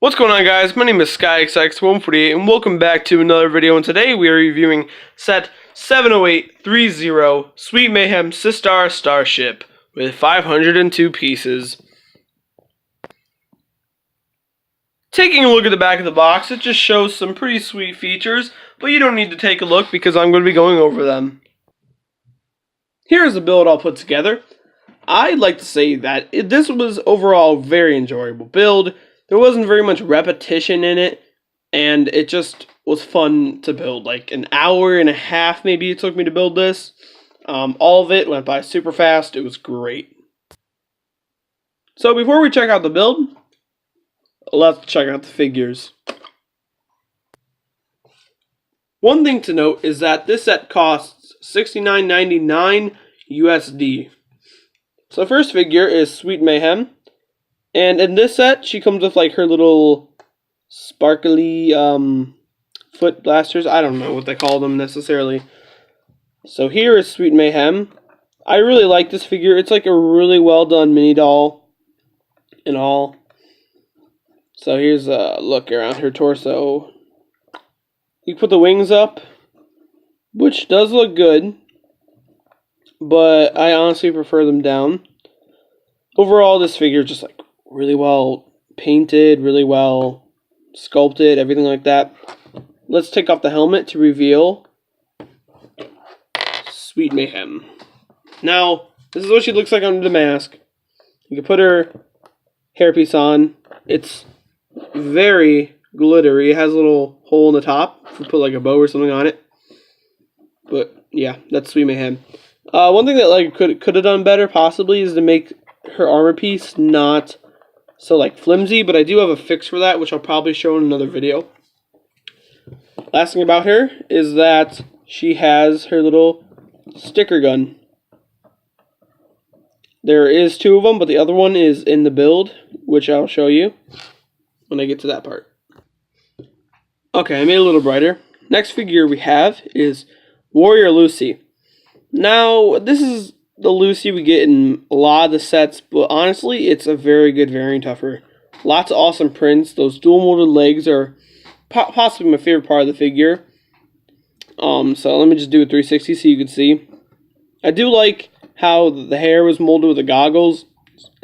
What's going on, guys? My name is SkyXX148 and welcome back to another video, and today we are reviewing set 70830 Sweet Mayhem Systar Starship with 502 pieces. Taking a look at the back of the box, it just shows some pretty sweet features, but you don't need to take a look because I'm going to be going over them. Here's the build all put together. I'd like to say that this was overall a very enjoyable build. There wasn't very much repetition in it, and it just was fun to build. Like an hour and a half maybe it took me to build this. All of it went by super fast. It was great. So before we check out the build, let's check out the figures. One thing to note is that this set costs $69.99 USD. So the first figure is Sweet Mayhem. And in this set, she comes with like her little sparkly foot blasters. I don't know what they call them necessarily. So here is Sweet Mayhem. I really like this figure. It's like a really well done mini doll and all. So here's a look around her torso. You put the wings up, which does look good, but I honestly prefer them down. Overall, this figure is just like really well painted, really well sculpted, everything like that. Let's take off the helmet to reveal Sweet Mayhem. Now, this is what she looks like under the mask. You can put her hairpiece on. It's very glittery. It has a little hole in the top if you put like a bow or something on it. But yeah, that's Sweet Mayhem. One thing that like could have done better possibly is to make her armor piece not so like flimsy, but I do have a fix for that, which I'll probably show in another video. Last thing about her is that she has her little sticker gun. There is two of them, but the other one is in the build, which I'll show you when I get to that part. Okay, I made it a little brighter. Next figure we have is Warrior Lucy. Now, this is the Lucy we get in a lot of the sets, but honestly, it's a very good variant of her. Lots of awesome prints. Those dual molded legs are possibly my favorite part of the figure. So let me just do a 360 so you can see. I do like how the hair was molded with the goggles.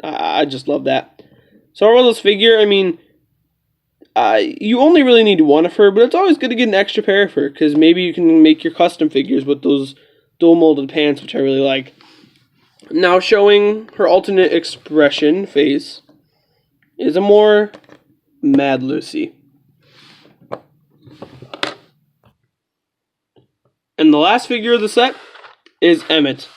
I just love that. So overall, this figure, I mean, you only really need one of her, but it's always good to get an extra pair of her, because maybe you can make your custom figures with those dual molded pants, which I really like. Now showing her alternate expression face is a more Mad Lucy. And the last figure of the set is Emmett.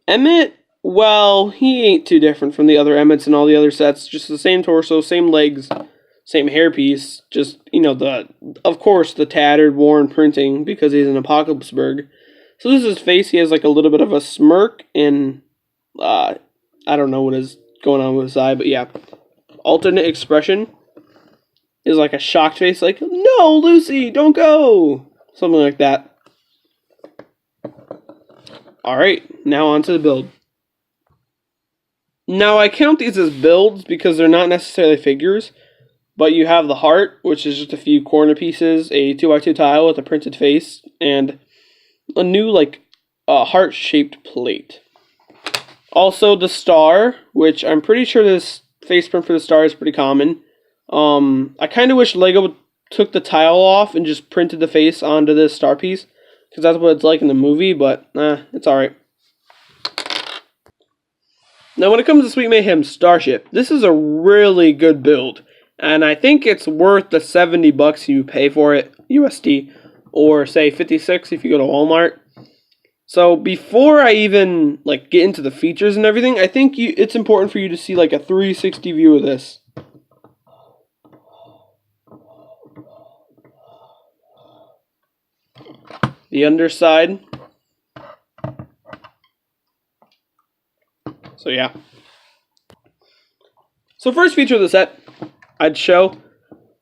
Emmett, well, he ain't too different from the other Emmets in all the other sets. Just the same torso, same legs, same hairpiece. Just, you know, of course, the tattered, worn printing because he's in Apocalypseburg. So this is his face. He has like a little bit of a smirk and I don't know what is going on with his eye, but yeah. Alternate expression is like a shocked face, like, no, Lucy, don't go! Something like that. Alright, now on to the build. Now, I count these as builds because they're not necessarily figures, but you have the heart, which is just a few corner pieces, a 2x2 tile with a printed face, and a new, like, heart-shaped plate. Also, the star, which I'm pretty sure this face print for the star is pretty common. I kind of wish LEGO took the tile off and just printed the face onto this star piece, because that's what it's like in the movie, but it's alright. Now, when it comes to Sweet Mayhem Starship, this is a really good build, and I think it's worth the $70 you pay for it, USD, or say $56 if you go to Walmart. So before I even like get into the features and everything, I think it's important for you to see like a 360 view of this. The underside. So yeah. So first feature of the set I'd show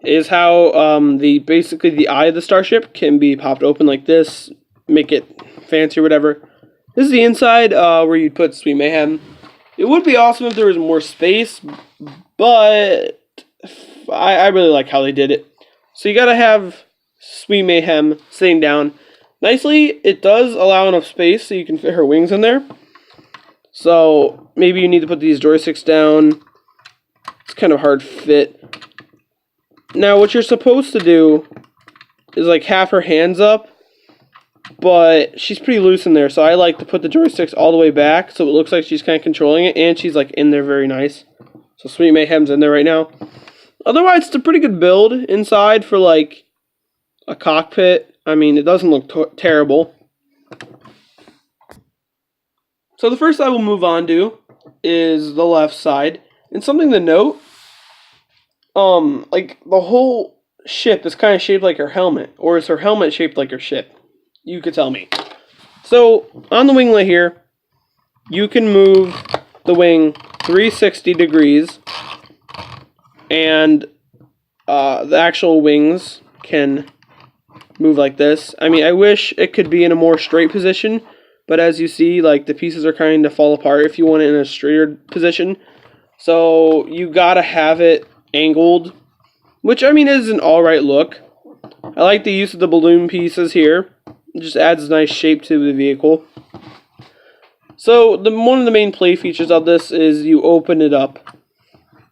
is how basically the eye of the Starship can be popped open like this, make it fancy or whatever. This is the inside where you'd put Sweet Mayhem. It would be awesome if there was more space, but I really like how they did it. So you gotta have Sweet Mayhem sitting down nicely. It does allow enough space so you can fit her wings in there. So maybe you need to put these joysticks down. It's kind of hard fit. Now what you're supposed to do is like have her hands up, but she's pretty loose in there, so I like to put the joysticks all the way back so it looks like she's kind of controlling it, and she's like in there very nice. So Sweet Mayhem's in there right now. Otherwise, it's a pretty good build inside for like a cockpit. I mean, it doesn't look terrible. So the first I will move on to is the left side. And something to note, like the whole ship is kind of shaped like her helmet, or is her helmet shaped like her ship? You could tell me. So on the winglet here, you can move the wing 360 degrees, and the actual wings can move like this. I mean, I wish it could be in a more straight position, but as you see, like the pieces are kind of fall apart if you want it in a straighter position. So you gotta have it angled, which I mean is an alright look. I like the use of the balloon pieces here. It just adds a nice shape to the vehicle. So one of the main play features of this is you open it up.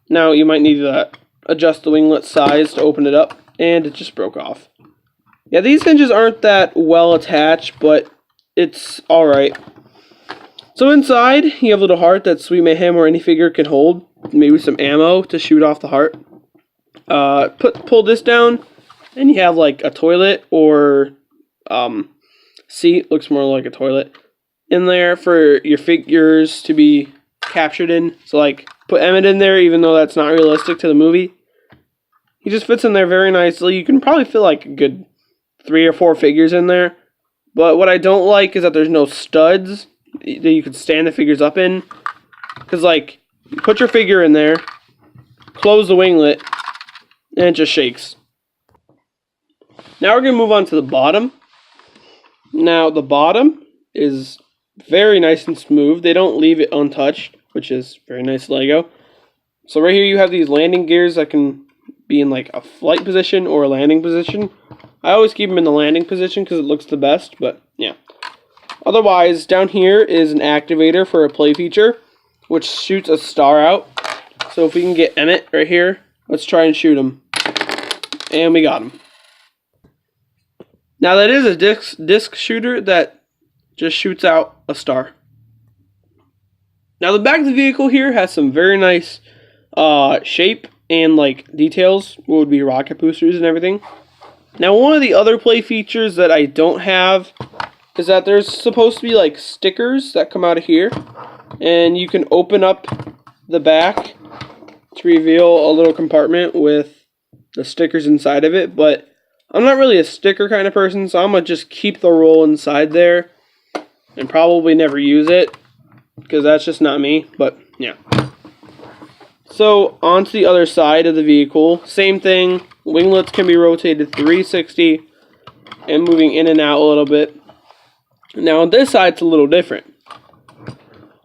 Now you might need to adjust the winglet size to open it up, and it just broke off. Yeah, these hinges aren't that well attached, but it's alright. So inside, you have a little heart that Sweet Mayhem or any figure can hold. Maybe some ammo to shoot off the heart. Pull this down, and you have like a toilet or seat. Looks more like a toilet in there for your figures to be captured in. So like put Emmett in there, even though that's not realistic to the movie. He just fits in there very nicely. You can probably fit like a good 3 or 4 figures in there. But what I don't like is that there's no studs that you could stand the figures up in. Because like, you put your figure in there, close the winglet, and it just shakes. Now we're going to move on to the bottom. Now the bottom is very nice and smooth. They don't leave it untouched, which is very nice Lego. So right here you have these landing gears that can be in like a flight position or a landing position. I always keep them in the landing position because it looks the best, but yeah. Otherwise, down here is an activator for a play feature, which shoots a star out. So if we can get Emmett right here, let's try and shoot him. And we got him. Now that is a disc shooter that just shoots out a star. Now the back of the vehicle here has some very nice shape and like details, what would be rocket boosters and everything. Now one of the other play features that I don't have is that there's supposed to be like stickers that come out of here, and you can open up the back to reveal a little compartment with the stickers inside of it, but I'm not really a sticker kind of person, so I'm going to just keep the roll inside there and probably never use it because that's just not me, but yeah. So onto the other side of the vehicle, same thing. Winglets can be rotated 360 and moving in and out a little bit. Now on this side it's a little different.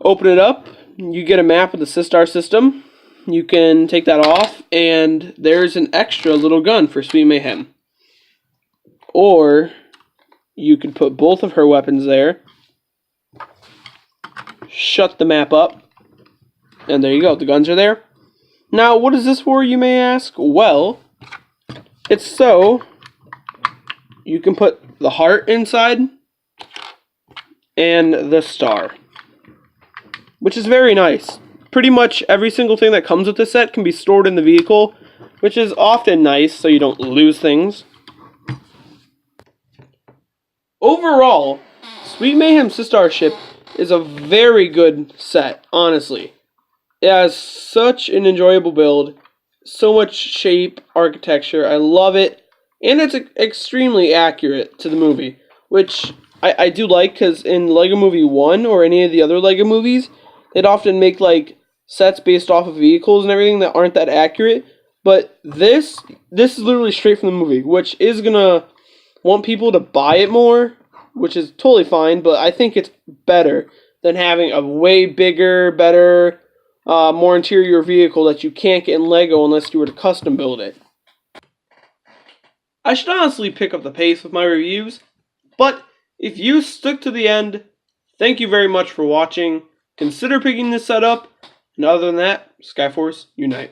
Open it up, you get a map of the Systar system. You can take that off, and there's an extra little gun for Sweet Mayhem. Or you can put both of her weapons there, shut the map up, and there you go, the guns are there. Now what is this for, you may ask? Well, it's so you can put the heart inside and the star, which is very nice. Pretty much every single thing that comes with this set can be stored in the vehicle, which is often nice so you don't lose things. Overall, Sweet Mayhem Starship is a very good set, honestly. It has such an enjoyable build, so much shape, architecture, I love it, and it's extremely accurate to the movie, which I do like, because in Lego Movie 1 or any of the other Lego movies, they'd often make like sets based off of vehicles and everything that aren't that accurate, but this is literally straight from the movie, which is gonna want people to buy it more, which is totally fine, but I think it's better than having a way bigger, better more interior vehicle that you can't get in LEGO unless you were to custom build it. I should honestly pick up the pace with my reviews, but if you stuck to the end, thank you very much for watching. Consider picking this set up, and other than that, Skyforce Unite.